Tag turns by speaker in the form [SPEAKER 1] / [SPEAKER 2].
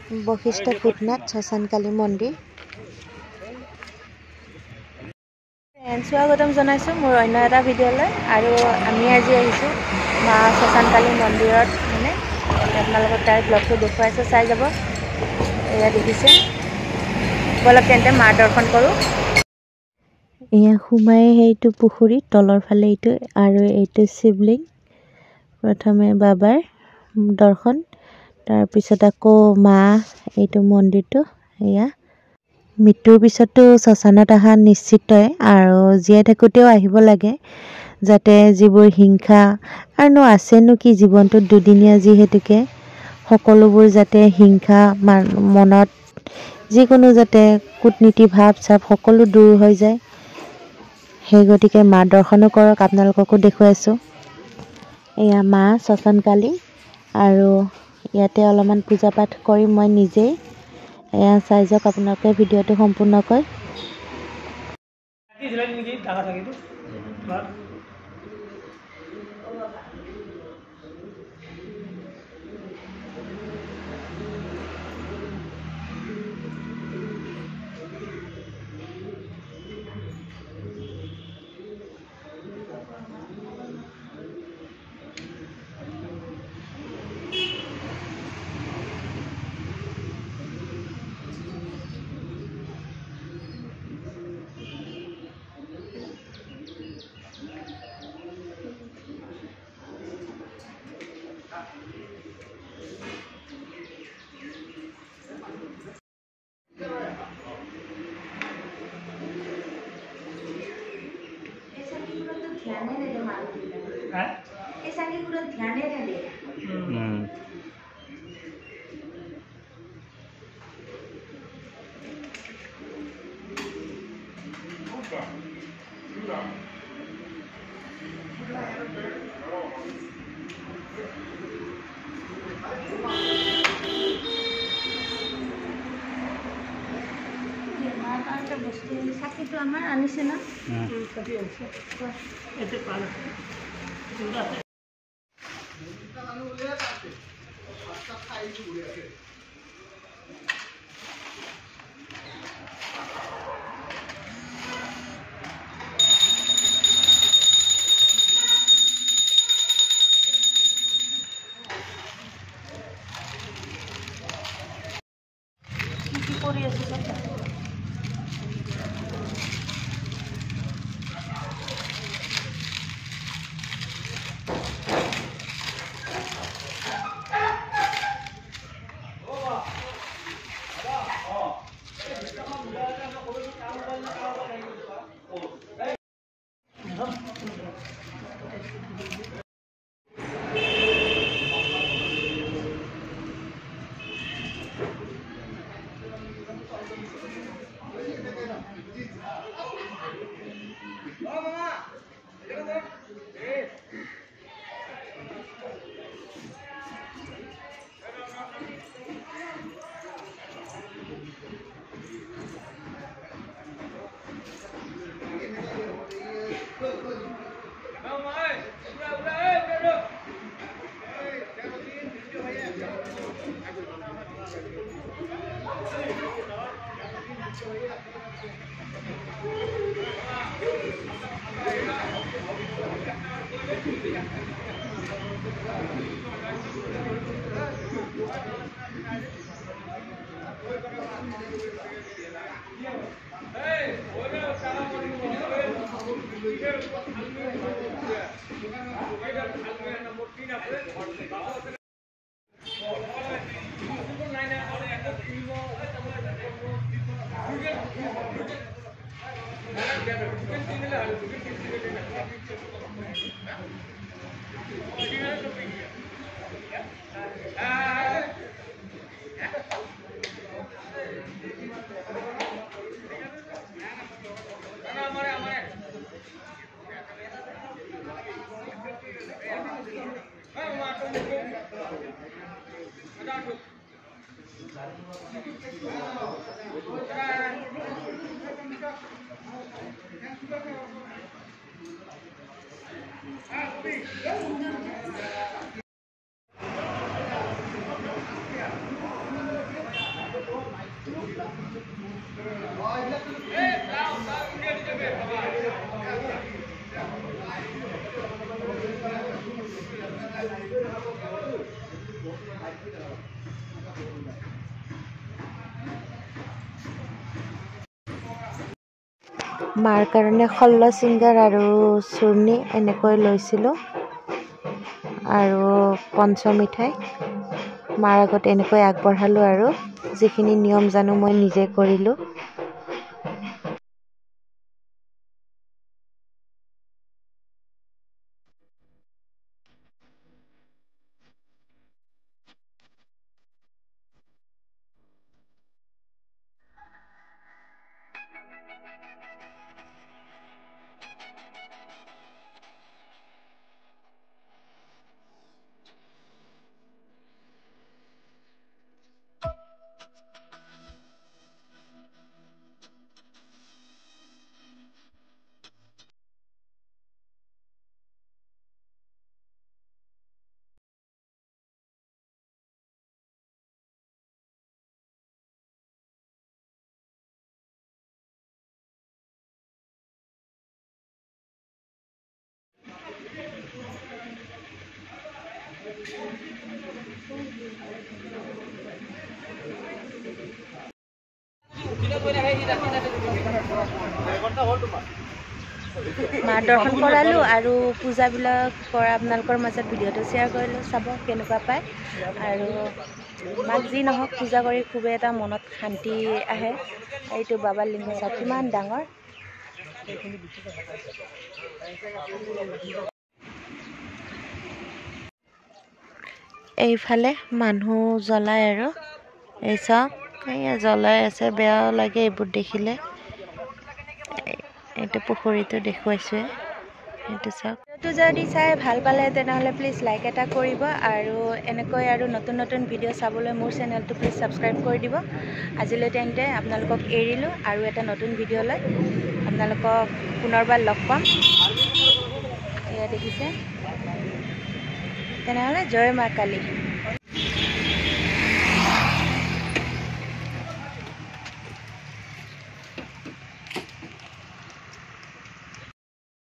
[SPEAKER 1] বশিষ্ঠ ফুটনাথ শ্মশানকালী মন্দিৰ। স্বাগতম জনাইছোঁ মোৰ অন্য এটা ভিডিঅ'লৈ। আৰু আমি আজি আহিছোঁ মা শ্মশানকালী মন্দিৰত, মানে আপোনালোকক তাৰ ব্লগটো দেখুৱাইছোঁ, চাই যাব। এয়া দেখিছে, বলক তেন্তে মাৰ দৰ্শন কৰোঁ। এয়া সোমাই সেইটো পুখুৰী তলৰ ফালে এইটো, আৰু এইটো শিৱলিংগ। প্ৰথমে বাবাৰ দৰ্শন, তাৰপিছত আকৌ মা, এইটো মন্দিৰটো। এয়া মৃত্যুৰ পিছতো শ্মশানত অহা নিশ্চিতই, আৰু জীয়াই থাকোঁতেও আহিব লাগে, যাতে যিবোৰ হিংসা আৰুনো আছেনো কি জীৱনটোত দুদিনীয়া যিহেতুকে, সকলোবোৰ যাতে হিংসা মনত যিকোনো যাতে কূটনীতি ভাৱ চাপ সকলো দূৰ হৈ যায়। সেই গতিকে মা দৰ্শনো কৰক, আপোনালোককো দেখুৱাইছোঁ। এয়া মা শ্মশানকালী, আৰু ইয়াতে অলপমান পূজা পাঠ কৰিম মই নিজেই। এয়া চাই যাওক আপোনালোকে ভিডিঅ'টো সম্পূৰ্ণকৈ। বস্তু চাকিটো আমাৰ আনিছে না, কি কৰি আছে চব। মাৰ কাৰণে খল্ল চিংগাৰ আৰু চূৰ্ণি এনেকৈ লৈছিলোঁ আৰু পঞ্চমিঠাই মাৰ আগত এনেকৈ আগবঢ়ালোঁ আৰু যিখিনি নিয়ম জানো মই নিজে কৰিলোঁ। মাৰ দৰ্শন কৰালোঁ আৰু পূজাবিলাক কৰা আপোনালোকৰ মাজত ভিডিঅ'টো শ্বেয়াৰ কৰিলোঁ। চাব কেনেকুৱা পায় আৰু মাক যি নহওক পূজা কৰি খুবেই এটা মনত শান্তি আহে। এইটো বাবা লিংগ চাওক কিমান ডাঙৰ। এইফালে মানুহ জ্বলাই আৰু এই চাওক এয়া জ্বলাই আছে, বেয়াও লাগে এইবোৰ দেখিলে। এইটো পুখুৰীটো দেখুৱাইছোঁ, এইটো চাওক। ভিডিঅ'টো যদি চাই ভাল পালে তেনেহ'লে প্লিজ লাইক এটা কৰিব আৰু এনেকৈ আৰু নতুন নতুন ভিডিঅ' চাবলৈ মোৰ চেনেলটো প্লিজ ছাবস্ক্ৰাইব কৰি দিব। আজিলৈ তেন্তে আপোনালোকক এৰিলোঁ আৰু এটা নতুন ভিডিঅ' লৈ আপোনালোকক পুনৰবাৰ লগ পাম। এয়া দেখিছে, তেনেহ'লে জয় মা কালী।